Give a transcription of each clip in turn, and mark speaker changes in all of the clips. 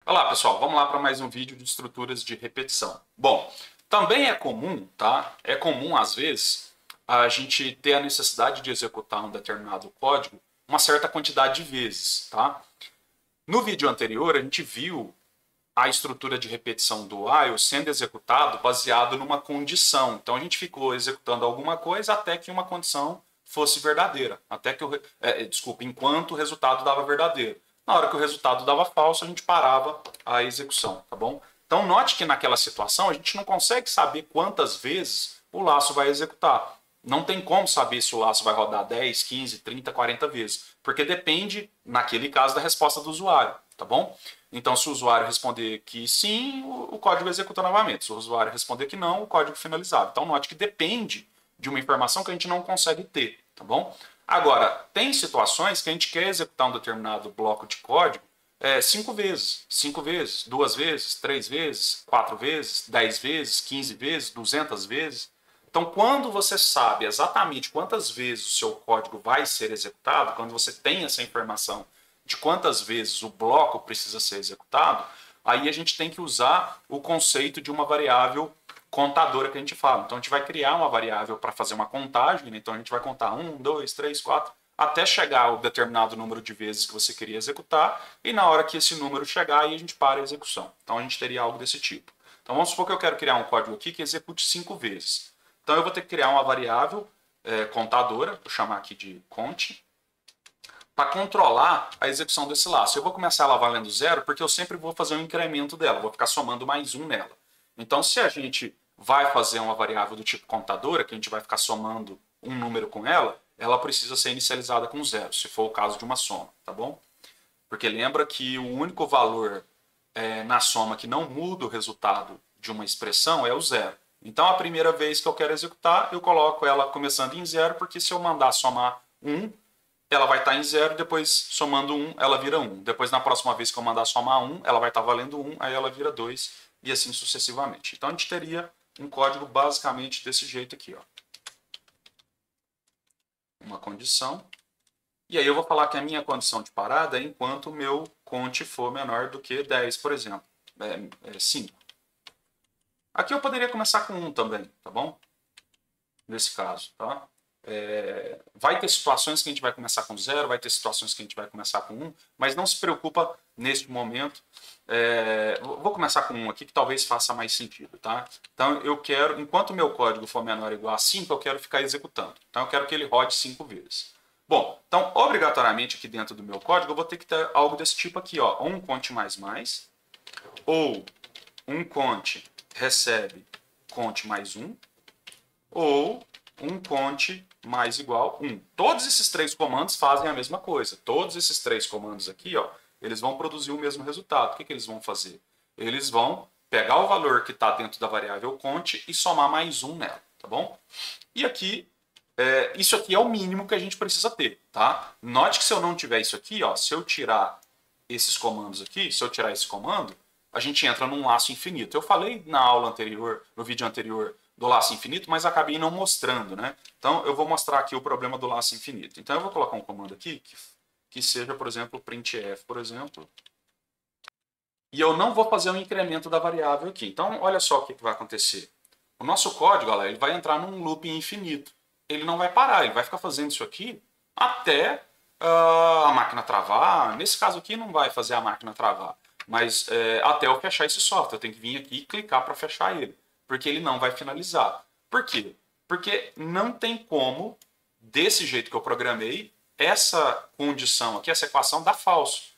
Speaker 1: Olá pessoal, vamos lá para mais um vídeo de estruturas de repetição. Bom, também é comum, tá? É comum às vezes a gente ter a necessidade de executar um determinado código uma certa quantidade de vezes, tá? No vídeo anterior a gente viu a estrutura de repetição do while sendo executado baseado numa condição. Então a gente ficou executando alguma coisa até que uma condição fosse verdadeira, até que enquanto o resultado dava verdadeiro. Na hora que o resultado dava falso, a gente parava a execução, tá bom? Então note que naquela situação a gente não consegue saber quantas vezes o laço vai executar. Não tem como saber se o laço vai rodar 10, 15, 30, 40 vezes, porque depende, naquele caso, da resposta do usuário, tá bom? Então, se o usuário responder que sim, o código executa novamente. Se o usuário responder que não, o código finalizado. Então, note que depende de uma informação que a gente não consegue ter, tá bom? Agora, tem situações que a gente quer executar um determinado bloco de código 5 vezes, 5 vezes, 2 vezes, 3 vezes, 4 vezes, 10 vezes, 15 vezes, 200 vezes. Então, quando você sabe exatamente quantas vezes o seu código vai ser executado, quando você tem essa informação de quantas vezes o bloco precisa ser executado, aí a gente tem que usar o conceito de uma variável contadora que a gente fala. Então, a gente vai criar uma variável para fazer uma contagem, né? Então a gente vai contar 1, 2, 3, 4, até chegar ao determinado número de vezes que você queria executar, e na hora que esse número chegar, aí a gente para a execução. Então, a gente teria algo desse tipo. Então, vamos supor que eu quero criar um código aqui que execute 5 vezes. Então, eu vou ter que criar uma variável contadora, vou chamar aqui de cont, para controlar a execução desse laço. Eu vou começar ela valendo 0, porque eu sempre vou fazer um incremento dela, vou ficar somando mais 1 nela. Então, se a gente vai fazer uma variável do tipo contadora, que a gente vai ficar somando um número com ela, ela precisa ser inicializada com 0, se for o caso de uma soma, tá bom? Porque lembra que o único valor na soma que não muda o resultado de uma expressão é o 0. Então, a primeira vez que eu quero executar, eu coloco ela começando em 0, porque se eu mandar somar 1, ela vai estar em 0, depois somando 1, ela vira 1. Depois, na próxima vez que eu mandar somar 1, ela vai estar valendo 1, aí ela vira 2, e assim sucessivamente. Então, a gente teria um código basicamente desse jeito aqui, ó. Uma condição. E aí eu vou falar que a minha condição de parada é enquanto o meu cont for menor do que 10, por exemplo. 5. Aqui eu poderia começar com 1 também, tá bom? Nesse caso, tá? Vai ter situações que a gente vai começar com 0, vai ter situações que a gente vai começar com 1, mas não se preocupa neste momento. Vou começar com 1 aqui, que talvez faça mais sentido, tá? Então eu quero, enquanto o meu código for menor ou igual a 5, eu quero ficar executando. Então eu quero que ele rode 5 vezes. Bom, então obrigatoriamente aqui dentro do meu código eu vou ter que ter algo desse tipo aqui, ó, um cont mais, ou um cont recebe cont mais 1, ou um cont mais igual 1. Todos esses três comandos fazem a mesma coisa. Todos esses três comandos aqui, ó, eles vão produzir o mesmo resultado. O que eles vão fazer? Eles vão pegar o valor que está dentro da variável cont e somar mais 1 nela, tá bom? E aqui, isso aqui é o mínimo que a gente precisa ter, tá? Note que se eu não tiver isso aqui, ó, se eu tirar esses comandos aqui, se eu tirar esse comando, a gente entra num laço infinito. Eu falei na aula anterior, no vídeo anterior, do laço infinito, mas acabei não mostrando, né? Então, eu vou mostrar aqui o problema do laço infinito. Então, eu vou colocar um comando aqui que seja, por exemplo, printf, por exemplo. E eu não vou fazer um incremento da variável aqui. Então, olha só o que vai acontecer. O nosso código, olha, ele vai entrar num loop infinito. Ele não vai parar, ele vai ficar fazendo isso aqui até a máquina travar. Nesse caso aqui, não vai fazer a máquina travar, mas até eu fechar esse software. Eu tenho que vir aqui e clicar para fechar ele, porque ele não vai finalizar. Por quê? Porque não tem como, desse jeito que eu programei, essa condição aqui, essa equação dá falso.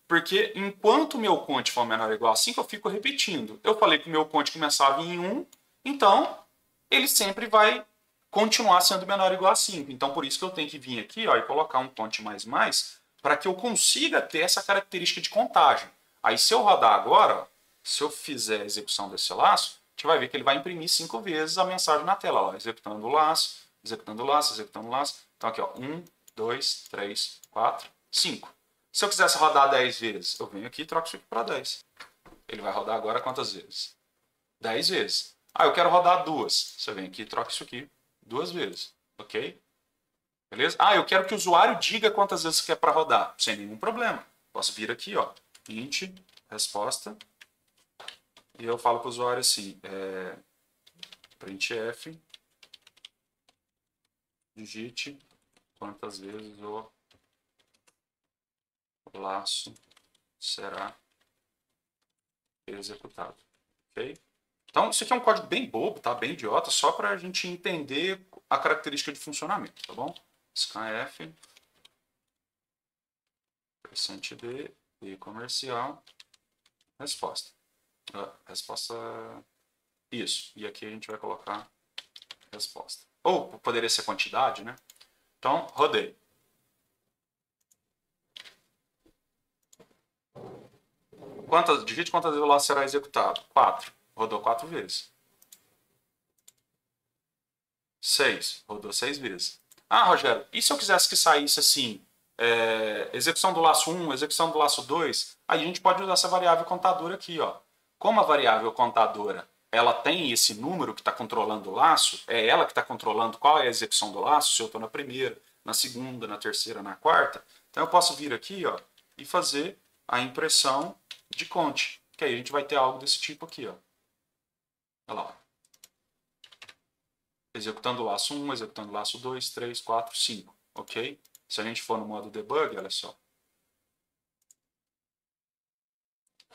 Speaker 1: Porque enquanto o meu cont for menor ou igual a 5, eu fico repetindo. Eu falei que o meu cont começava em 1, então ele sempre vai continuar sendo menor ou igual a 5. Então por isso que eu tenho que vir aqui, ó, e colocar um cont mais, para que eu consiga ter essa característica de contagem. Aí se eu rodar agora, ó, se eu fizer a execução desse laço, a gente vai ver que ele vai imprimir 5 vezes a mensagem na tela, ó, executando o laço, executando o laço, executando o laço. Então aqui, ó, 1, 2, 3, 4, 5. Se eu quisesse rodar 10 vezes, eu venho aqui e troco isso aqui para 10. Ele vai rodar agora quantas vezes? 10 vezes. Ah, eu quero rodar 2. Você vem aqui e troca isso aqui 2 vezes. Ok? Beleza? Ah, eu quero que o usuário diga quantas vezes quer para rodar. Sem nenhum problema. Posso vir aqui, ó, int resposta. E eu falo para o usuário assim, printf, digite quantas vezes o laço será executado. Ok? Então, isso aqui é um código bem bobo, tá? Bem idiota, só para a gente entender a característica de funcionamento, tá bom? scanf, %d, e comercial, resposta. Resposta, isso. E aqui a gente vai colocar resposta. Ou poderia ser quantidade, né? Então, rodei. Digite quantas vezes o laço será executado. 4. Rodou 4 vezes. 6. Rodou 6 vezes. Ah, Rogério, e se eu quisesse que saísse assim, execução do laço 1, execução do laço 2? Aí a gente pode usar essa variável contadora aqui, ó. Como a variável contadora ela tem esse número que está controlando o laço, é ela que está controlando qual é a execução do laço, se eu estou na primeira, na segunda, na terceira, na quarta. Então eu posso vir aqui, ó, e fazer a impressão de conte, que aí a gente vai ter algo desse tipo aqui, ó. Olha lá. Executando o laço 1, executando o laço 2, 3, 4, 5, ok? Se a gente for no modo debug, olha só.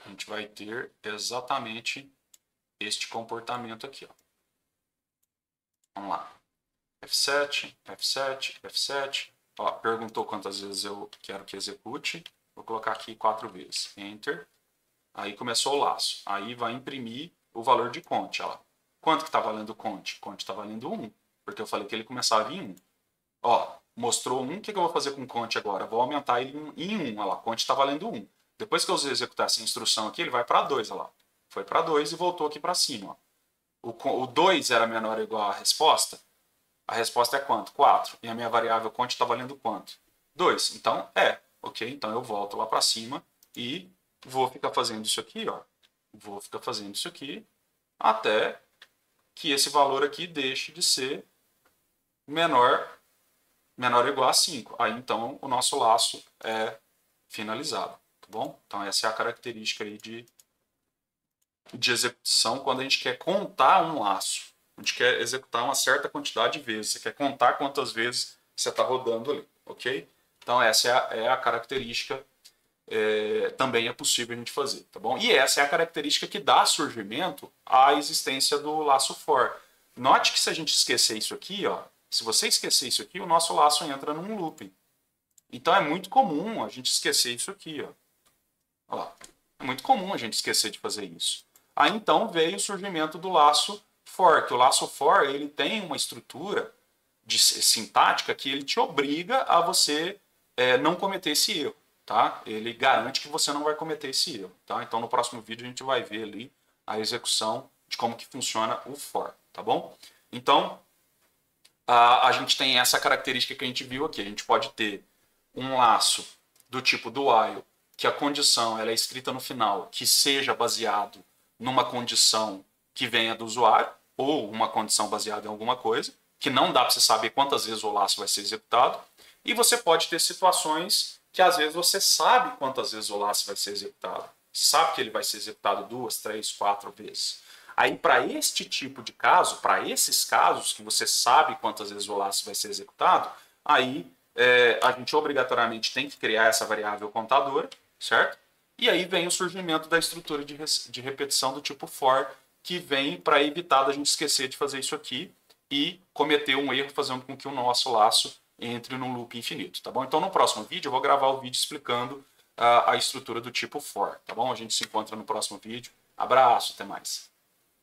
Speaker 1: A gente vai ter exatamente este comportamento aqui, ó. Vamos lá. F7, F7, F7. Ó, perguntou quantas vezes eu quero que execute. Vou colocar aqui 4 vezes. Enter. Aí começou o laço. Aí vai imprimir o valor de conte. Ó. Quanto que está valendo o conte? Conte está valendo 1. Porque eu falei que ele começava em 1. Ó, mostrou 1. O que eu vou fazer com o conte agora? Vou aumentar ele em 1. Olha lá, conte está valendo 1. Depois que eu executar essa instrução aqui, ele vai para 2. Olha lá. Foi para 2 e voltou aqui para cima. Ó. O 2 era menor ou igual à resposta. A resposta é quanto? 4. E a minha variável conte está valendo quanto? 2. Então, ok? Então eu volto lá para cima e vou ficar fazendo isso aqui, ó. Vou ficar fazendo isso aqui até que esse valor aqui deixe de ser menor ou igual a 5. Aí, então, o nosso laço é finalizado, tá bom? Então, essa é a característica aí de execução quando a gente quer contar um laço. A gente quer executar uma certa quantidade de vezes. Você quer contar quantas vezes você está rodando ali, ok? Então essa é a característica, também é possível a gente fazer, tá bom? E essa é a característica que dá surgimento à existência do laço for. Note que se a gente esquecer isso aqui, ó, se você esquecer isso aqui, o nosso laço entra num looping. Então é muito comum a gente esquecer isso aqui, ó. Ó, é muito comum a gente esquecer de fazer isso. Aí então veio o surgimento do laço for, que o laço for ele tem uma estrutura sintática que ele te obriga a você não cometer esse erro, tá? Ele garante que você não vai cometer esse erro, tá? Então no próximo vídeo a gente vai ver ali a execução de como que funciona o for, tá bom? Então a gente tem essa característica que a gente viu aqui. A gente pode ter um laço do tipo do while, que a condição ela é escrita no final, que seja baseado numa condição que venha do usuário, ou uma condição baseada em alguma coisa, que não dá para você saber quantas vezes o laço vai ser executado. E você pode ter situações que às vezes você sabe quantas vezes o laço vai ser executado. Sabe que ele vai ser executado 2, 3, 4 vezes. Aí, para este tipo de caso, para esses casos que você sabe quantas vezes o laço vai ser executado, aí a gente obrigatoriamente tem que criar essa variável contadora, certo? E aí vem o surgimento da estrutura de repetição do tipo for, que vem para evitar da gente esquecer de fazer isso aqui e cometer um erro fazendo com que o nosso laço entre num loop infinito, tá bom? Então no próximo vídeo eu vou gravar o vídeo explicando a estrutura do tipo for, tá bom? A gente se encontra no próximo vídeo. Abraço, até mais.